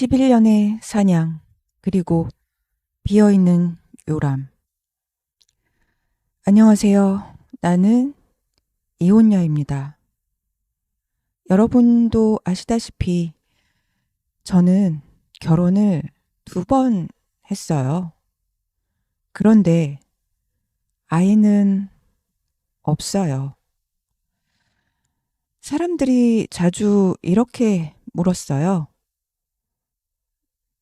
11년의 사냥, 그리고 비어있는 요람. 안녕하세요. 나는 이혼녀입니다. 여러분도 아시다시피 저는 결혼을 2번 했어요. 그런데 아이는 없어요. 사람들이 자주 이렇게 물었어요.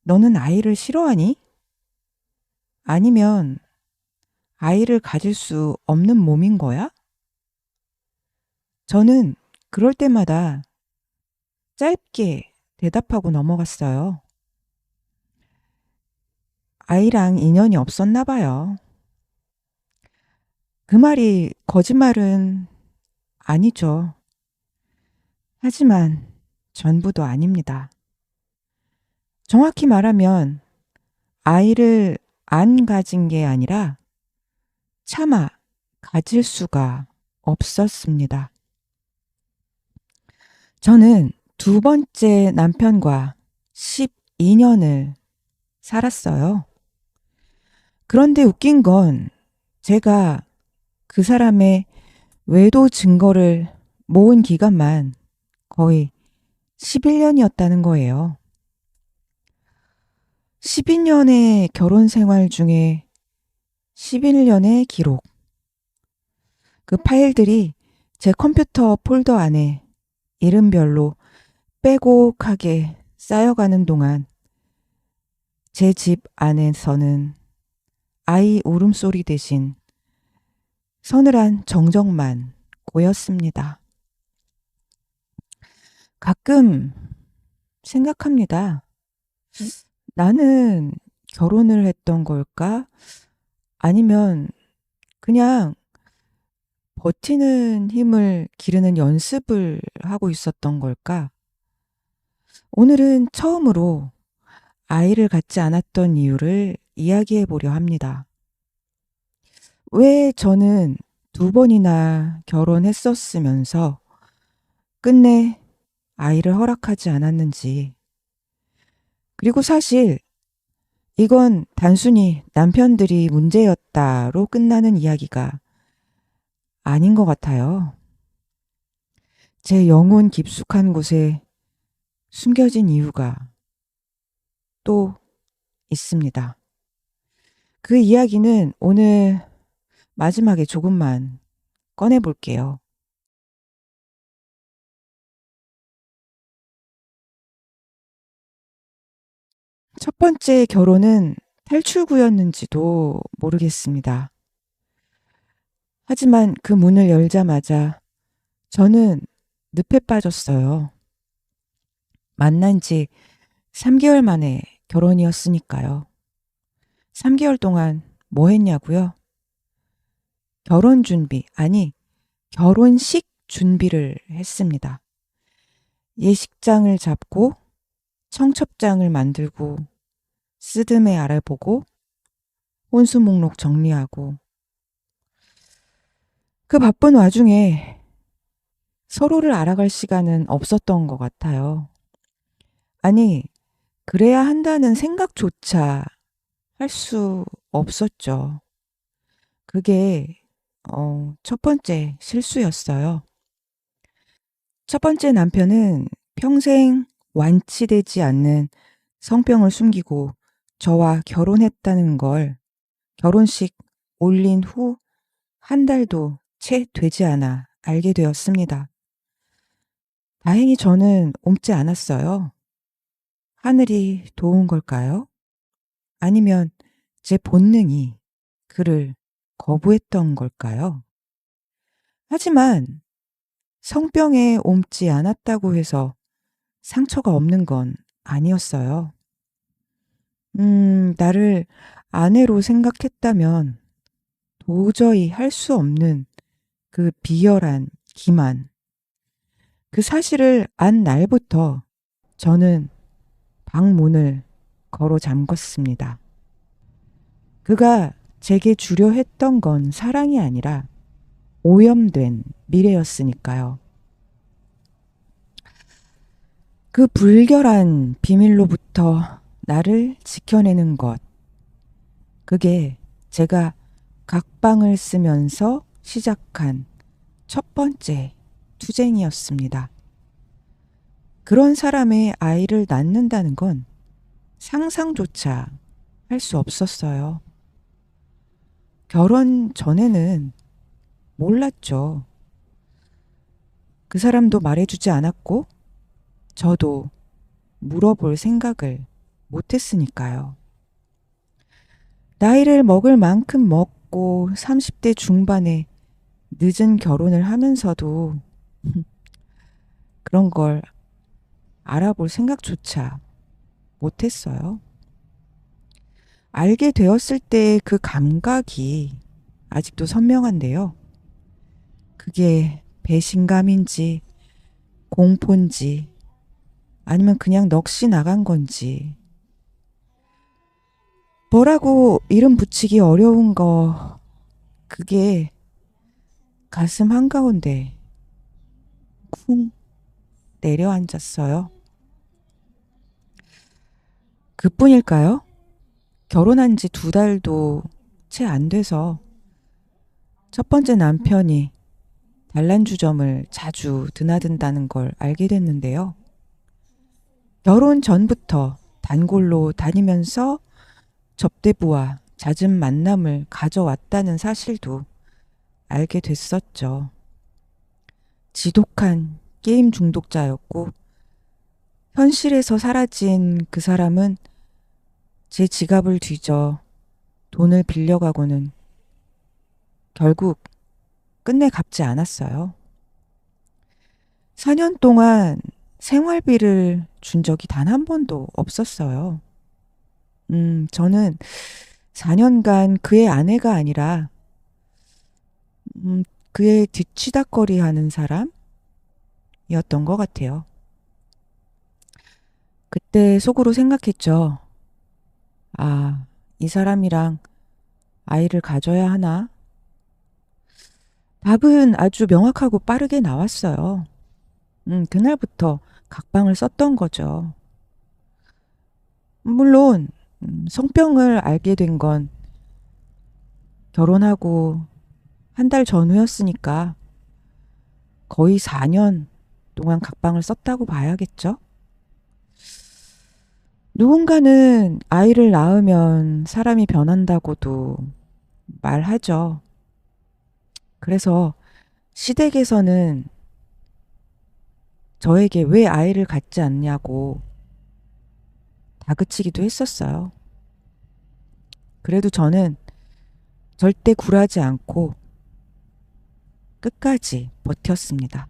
너는 아이를 싫어하니? 아니면 아이를 가질 수 없는 몸인 거야? 저는 그럴 때마다 짧게 대답하고 넘어갔어요. 아이랑 인연이 없었나 봐요. 그 말이 거짓말은 아니죠. 하지만 전부도 아닙니다. 정확히 말하면 아이를 안 가진 게 아니라 차마 가질 수가 없었습니다. 저는 2번째 남편과 12년을 살았어요. 그런데 웃긴 건 제가 그 사람의 외도 증거를 모은 기간만 거의 11년이었다는 거예요. 12년의 결혼 생활 중에 11년의 기록. 그 파일들이 제 컴퓨터 폴더 안에 이름별로 빼곡하게 쌓여가는 동안 제 집 안에서는 아이 울음소리 대신 서늘한 정적만 고였습니다. 가끔 생각합니다. 나는 결혼을 했던 걸까? 아니면 그냥 버티는 힘을 기르는 연습을 하고 있었던 걸까? 오늘은 처음으로 아이를 갖지 않았던 이유를 이야기해 보려 합니다. 왜 저는 2번이나 결혼했었으면서 끝내 아이를 허락하지 않았는지. 그리고 사실 이건 단순히 남편들이 문제였다로 끝나는 이야기가 아닌 것 같아요. 제 영혼 깊숙한 곳에 숨겨진 이유가 또 있습니다. 그 이야기는 오늘 마지막에 조금만 꺼내볼게요. 첫 번째 결혼은 탈출구였는지도 모르겠습니다. 하지만 그 문을 열자마자 저는 늪에 빠졌어요. 만난 지 3개월 만에 결혼이었으니까요. 3개월 동안 뭐 했냐고요? 결혼 준비, 아니, 결혼식 준비를 했습니다. 예식장을 잡고 청첩장을 만들고 쓰드메 알아보고 혼수 목록 정리하고 그 바쁜 와중에 서로를 알아갈 시간은 없었던 것 같아요. 아니, 그래야 한다는 생각조차 할 수 없었죠. 그게 첫 번째 실수였어요. 첫 번째 남편은 평생 완치되지 않는 성병을 숨기고 저와 결혼했다는 걸 결혼식 올린 후 1달도 채 되지 않아 알게 되었습니다. 다행히 저는 옮지 않았어요. 하늘이 도운 걸까요? 아니면 제 본능이 그를 거부했던 걸까요? 하지만 성병에 옮지 않았다고 해서 상처가 없는 건 아니었어요. 나를 아내로 생각했다면 도저히 할 수 없는 그 비열한 기만. 그 사실을 안 날부터 저는 방문을 걸어 잠궜습니다. 그가 제게 주려 했던 건 사랑이 아니라 오염된 미래였으니까요. 그 불결한 비밀로부터 나를 지켜내는 것. 그게 제가 각방을 쓰면서 시작한 첫 번째 투쟁이었습니다. 그런 사람의 아이를 낳는다는 건 상상조차 할 수 없었어요. 결혼 전에는 몰랐죠. 그 사람도 말해주지 않았고, 저도 물어볼 생각을 못했으니까요. 나이를 먹을 만큼 먹고 30대 중반에 늦은 결혼을 하면서도 그런 걸 알아볼 생각조차 못했어요. 알게 되었을 때 그 감각이 아직도 선명한데요. 그게 배신감인지 공포인지 아니면 그냥 넋이 나간 건지 뭐라고 이름 붙이기 어려운 거 그게 가슴 한가운데 쿵 내려앉았어요. 그뿐일까요? 결혼한 지 2달도 채 안 돼서 첫 번째 남편이 단란주점을 자주 드나든다는 걸 알게 됐는데요. 결혼 전부터 단골로 다니면서 접대부와 잦은 만남을 가져왔다는 사실도 알게 됐었죠. 지독한 게임 중독자였고 현실에서 사라진 그 사람은 제 지갑을 뒤져 돈을 빌려가고는 결국 끝내 갚지 않았어요. 4년 동안 생활비를 준 적이 단 한 번도 없었어요. 저는 4년간 그의 아내가 아니라 그의 뒤치다꺼리 하는 사람이었던 것 같아요. 그때 속으로 생각했죠. 아, 이 사람이랑 아이를 가져야 하나? 답은 아주 명확하고 빠르게 나왔어요. 그날부터 각방을 썼던 거죠. 물론 성병을 알게 된 건 결혼하고 한 달 전후였으니까 거의 4년 동안 각방을 썼다고 봐야겠죠? 누군가는 아이를 낳으면 사람이 변한다고도 말하죠. 그래서 시댁에서는 저에게 왜 아이를 갖지 않냐고 다그치기도 했었어요. 그래도 저는 절대 굴하지 않고 끝까지 버텼습니다.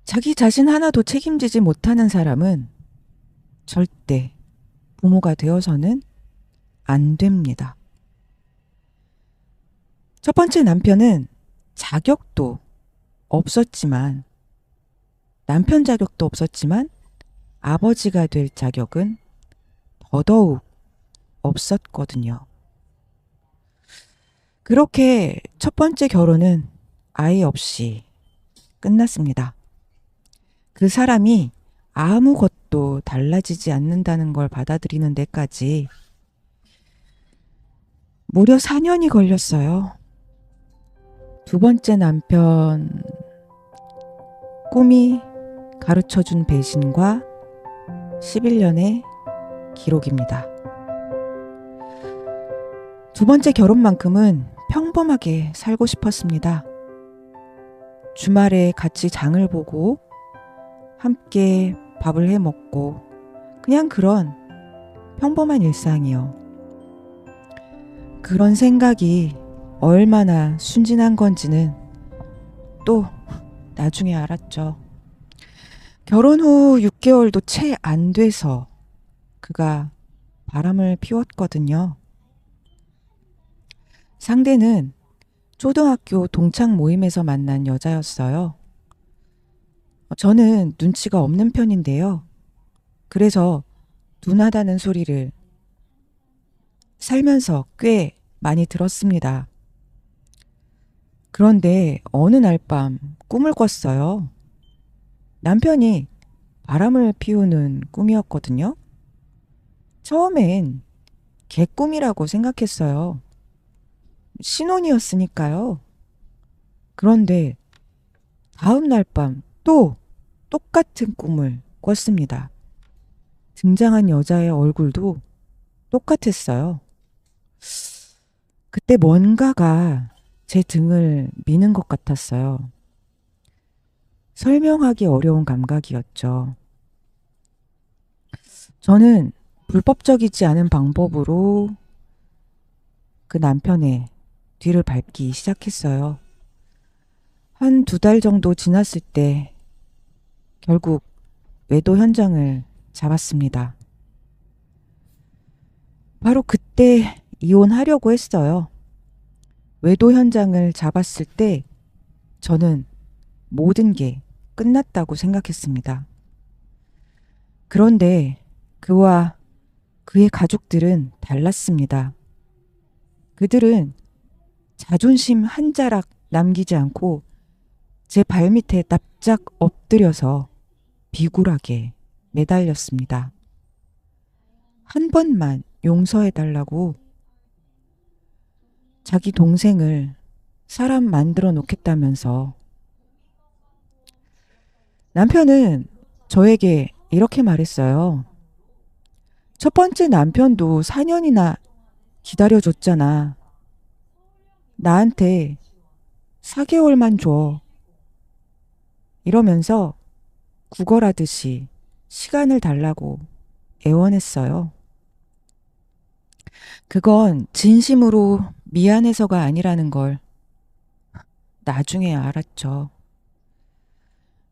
자기 자신 하나도 책임지지 못하는 사람은 절대 부모가 되어서는 안 됩니다. 첫 번째 남편은 자격도 없었지만, 남편 자격도 없었지만 아버지가 될 자격은 더더욱 없었거든요. 그렇게 첫 번째 결혼은 아이 없이 끝났습니다. 그 사람이 아무것도 달라지지 않는다는 걸 받아들이는 데까지 무려 4년이 걸렸어요. 두 번째 남편, 꿈이 가르쳐준 배신과 11년의 기록입니다. 두 번째 결혼만큼은 평범하게 살고 싶었습니다. 주말에 같이 장을 보고 함께 밥을 해 먹고 그냥 그런 평범한 일상이요. 그런 생각이 얼마나 순진한 건지는 또 나중에 알았죠. 결혼 후 6개월도 채 안 돼서 그가 바람을 피웠거든요. 상대는 초등학교 동창 모임에서 만난 여자였어요. 저는 눈치가 없는 편인데요. 그래서 둔하다는 소리를 살면서 꽤 많이 들었습니다. 그런데 어느 날 밤 꿈을 꿨어요. 남편이 바람을 피우는 꿈이었거든요. 처음엔 개꿈이라고 생각했어요. 신혼이었으니까요. 그런데 다음 날 밤 또 똑같은 꿈을 꿨습니다. 등장한 여자의 얼굴도 똑같았어요. 그때 뭔가가 제 등을 미는 것 같았어요. 설명하기 어려운 감각이었죠. 저는 불법적이지 않은 방법으로 그 남편의 뒤를 밟기 시작했어요. 한 2달 정도 지났을 때 결국 외도 현장을 잡았습니다. 바로 그때 이혼하려고 했어요. 외도 현장을 잡았을 때 저는 모든 게 끝났다고 생각했습니다. 그런데 그와 그의 가족들은 달랐습니다. 그들은 자존심 한 자락 남기지 않고 제 발밑에 납작 엎드려서 비굴하게 매달렸습니다. 한 번만 용서해달라고 자기 동생을 사람 만들어 놓겠다면서 남편은 저에게 이렇게 말했어요. 첫 번째 남편도 4년이나 기다려줬잖아. 나한테 4개월만 줘. 이러면서 구걸하듯이 시간을 달라고 애원했어요. 그건 진심으로 미안해서가 아니라는 걸 나중에 알았죠.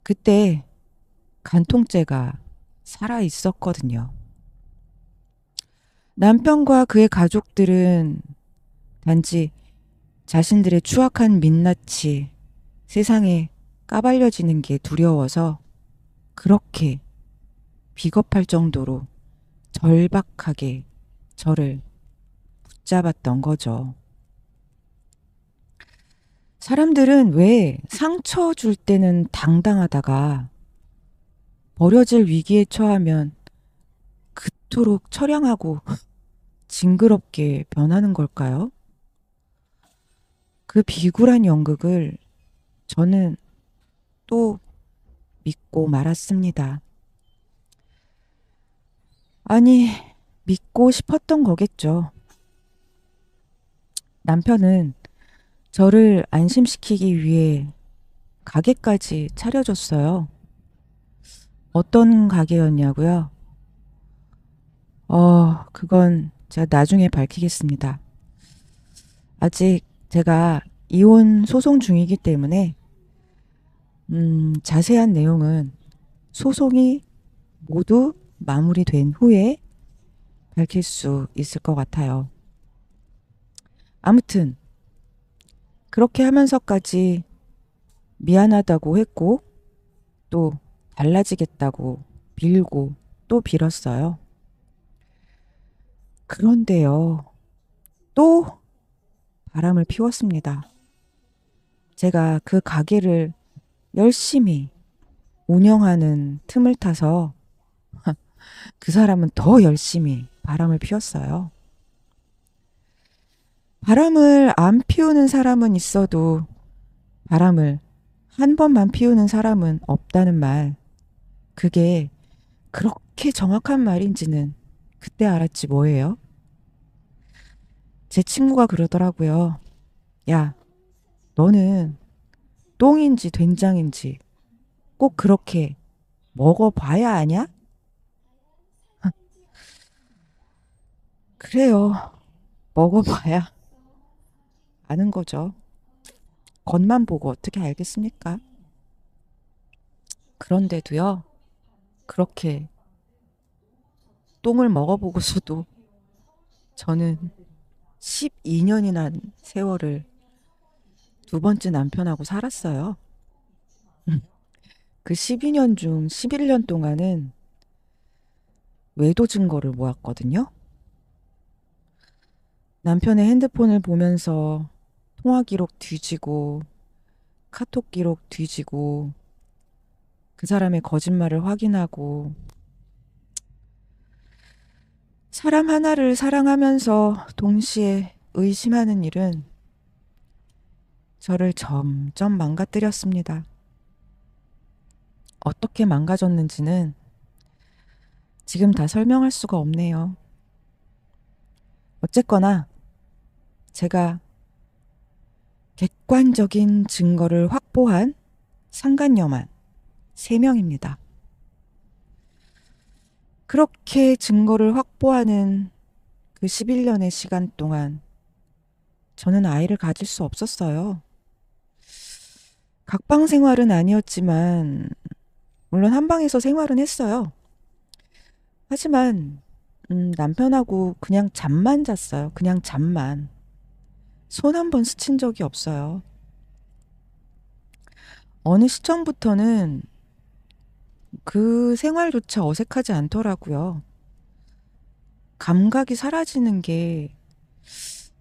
그때 간통죄가 살아 있었거든요. 남편과 그의 가족들은 단지 자신들의 추악한 민낯이 세상에 까발려지는 게 두려워서 그렇게 비겁할 정도로 절박하게 저를 붙잡았던 거죠. 사람들은 왜 상처 줄 때는 당당하다가 버려질 위기에 처하면 그토록 처량하고 징그럽게 변하는 걸까요? 그 비굴한 연극을 저는 또 믿고 말았습니다. 아니, 믿고 싶었던 거겠죠. 남편은 저를 안심시키기 위해 가게까지 차려줬어요. 어떤 가게였냐고요? 그건 제가 나중에 밝히겠습니다. 아직 제가 이혼 소송 중이기 때문에 자세한 내용은 소송이 모두 마무리된 후에 밝힐 수 있을 것 같아요. 아무튼 그렇게 하면서까지 미안하다고 했고 또 달라지겠다고 빌고 또 빌었어요. 그런데요, 또 바람을 피웠습니다. 제가 그 가게를 열심히 운영하는 틈을 타서 그 사람은 더 열심히 바람을 피웠어요. 바람을 안 피우는 사람은 있어도 바람을 한 번만 피우는 사람은 없다는 말, 그게 그렇게 정확한 말인지는 그때 알았지 뭐예요? 제 친구가 그러더라고요. 야, 너는 똥인지 된장인지 꼭 그렇게 먹어봐야 아냐? 그래요. 먹어봐야 아는 거죠. 겉만 보고 어떻게 알겠습니까? 그런데도요, 그렇게 똥을 먹어보고서도 저는 12년이나 세월을 2번째 남편하고 살았어요. 그 12년 중 11년 동안은 외도 증거를 모았거든요. 남편의 핸드폰을 보면서 통화 기록 뒤지고 카톡 기록 뒤지고 그 사람의 거짓말을 확인하고 사람 하나를 사랑하면서 동시에 의심하는 일은 저를 점점 망가뜨렸습니다. 어떻게 망가졌는지는 지금 다 설명할 수가 없네요. 어쨌거나 제가 객관적인 증거를 확보한 상간녀만 3명입니다. 그렇게 증거를 확보하는 그 11년의 시간 동안 저는 아이를 가질 수 없었어요. 각방 생활은 아니었지만 물론 한 방에서 생활은 했어요. 하지만 남편하고 그냥 잠만 잤어요. 그냥 잠만. 손 한 번 스친 적이 없어요. 어느 시점부터는 그 생활조차 어색하지 않더라고요. 감각이 사라지는 게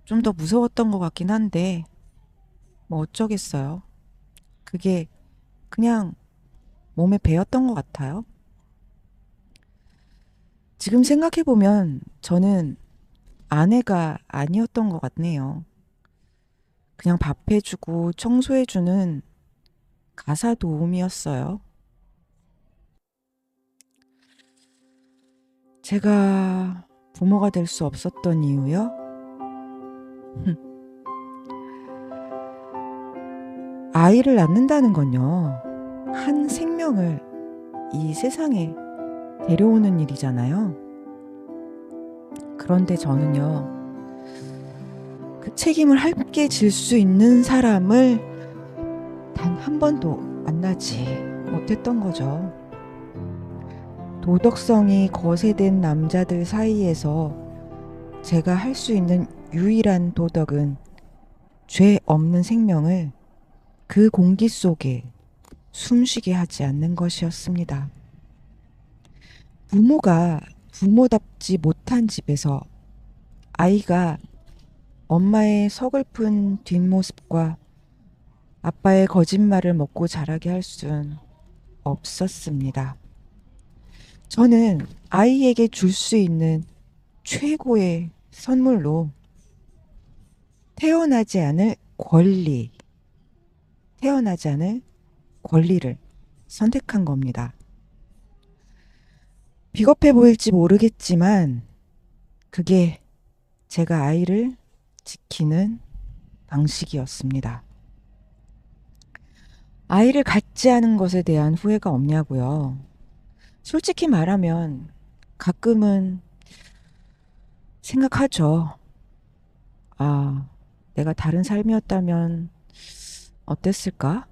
좀 더 무서웠던 것 같긴 한데 뭐 어쩌겠어요. 그게 그냥 몸에 배었던 것 같아요. 지금 생각해보면 저는 아내가 아니었던 것 같네요. 그냥 밥 해주고 청소해주는 가사 도우미였어요. 제가 부모가 될 수 없었던 이유요? 아이를 낳는다는 건요, 한 생명을 이 세상에 데려오는 일이잖아요. 그런데 저는요, 그 책임을 함께 질 수 있는 사람을 단 한 번도 만나지 못했던 거죠. 도덕성이 거세된 남자들 사이에서 제가 할 수 있는 유일한 도덕은 죄 없는 생명을 그 공기 속에 숨쉬게 하지 않는 것이었습니다. 부모가 부모답지 못한 집에서 아이가 엄마의 서글픈 뒷모습과 아빠의 거짓말을 먹고 자라게 할 순 없었습니다. 저는 아이에게 줄 수 있는 최고의 선물로 태어나지 않을 권리, 태어나지 않을 권리를 선택한 겁니다. 비겁해 보일지 모르겠지만 그게 제가 아이를 지키는 방식이었습니다. 아이를 갖지 않은 것에 대한 후회가 없냐고요. 솔직히 말하면 가끔은 생각하죠. 아, 내가 다른 삶이었다면 어땠을까?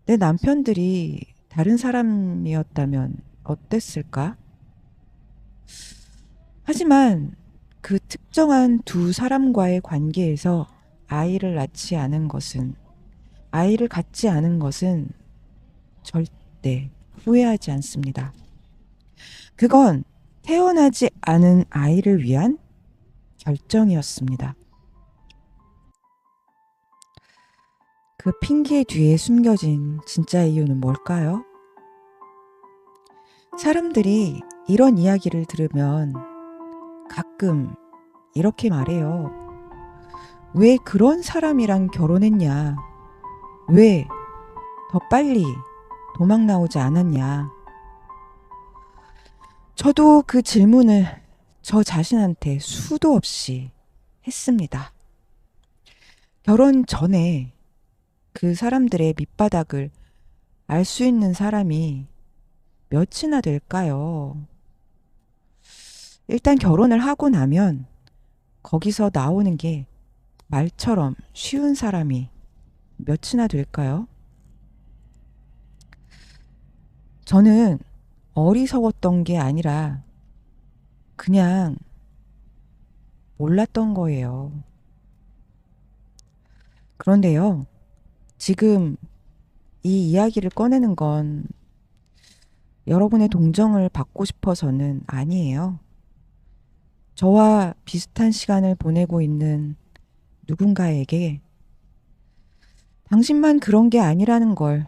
내 남편들이 다른 사람이었다면 어땠을까? 하지만 그 특정한 두 사람과의 관계에서 아이를 낳지 않은 것은, 아이를 갖지 않은 것은 절대 후회하지 않습니다. 그건 태어나지 않은 아이를 위한 결정이었습니다. 그 핑계 뒤에 숨겨진 진짜 이유는 뭘까요? 사람들이 이런 이야기를 들으면 가끔 이렇게 말해요. 왜 그런 사람이랑 결혼했냐? 왜 더 빨리 도망 나오지 않았냐? 저도 그 질문을 저 자신한테 수도 없이 했습니다. 결혼 전에 그 사람들의 밑바닥을 알 수 있는 사람이 몇이나 될까요? 일단 결혼을 하고 나면 거기서 나오는 게 말처럼 쉬운 사람이 몇이나 될까요? 저는 어리석었던 게 아니라 그냥 몰랐던 거예요. 그런데요, 지금 이 이야기를 꺼내는 건 여러분의 동정을 받고 싶어서는 아니에요. 저와 비슷한 시간을 보내고 있는 누군가에게 당신만 그런 게 아니라는 걸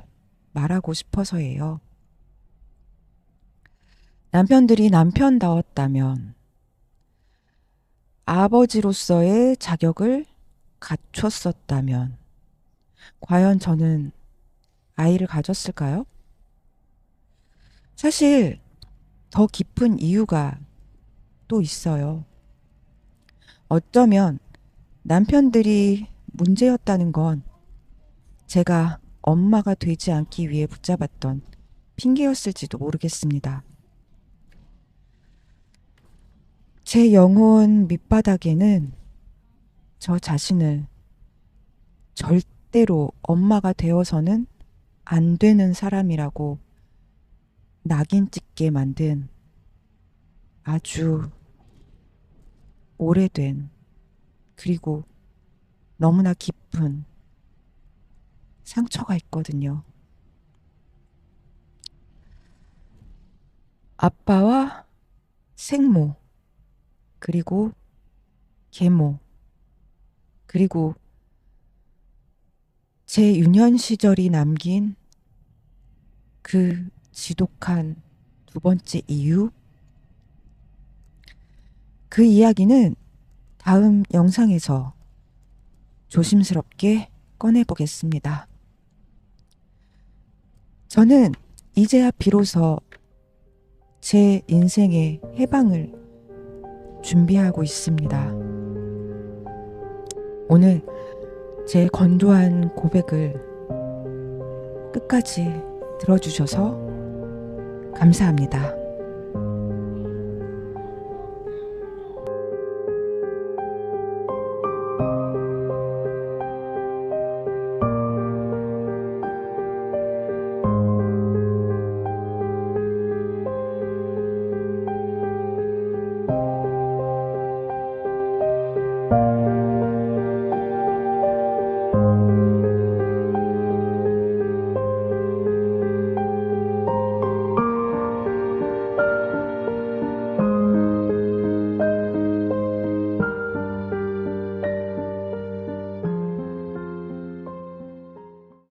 말하고 싶어서예요. 남편들이 남편다웠다면, 아버지로서의 자격을 갖췄었다면, 과연 저는 아이를 가졌을까요? 사실 더 깊은 이유가 또 있어요. 어쩌면 남편들이 문제였다는 건 제가 엄마가 되지 않기 위해 붙잡았던 핑계였을지도 모르겠습니다. 제 영혼 밑바닥에는 저 자신을 절대로 엄마가 되어서는 안 되는 사람이라고 낙인 찍게 만든 아주 오래된, 그리고 너무나 깊은 상처가 있거든요. 아빠와 생모, 그리고 계모, 그리고 제 유년 시절이 남긴 그 지독한 두 번째 이유, 그 이야기는 다음 영상에서 조심스럽게 꺼내보겠습니다. 저는 이제야 비로소 제 인생의 해방을 준비하고 있습니다. 오늘 제 건조한 고백을 끝까지 들어주셔서 감사합니다.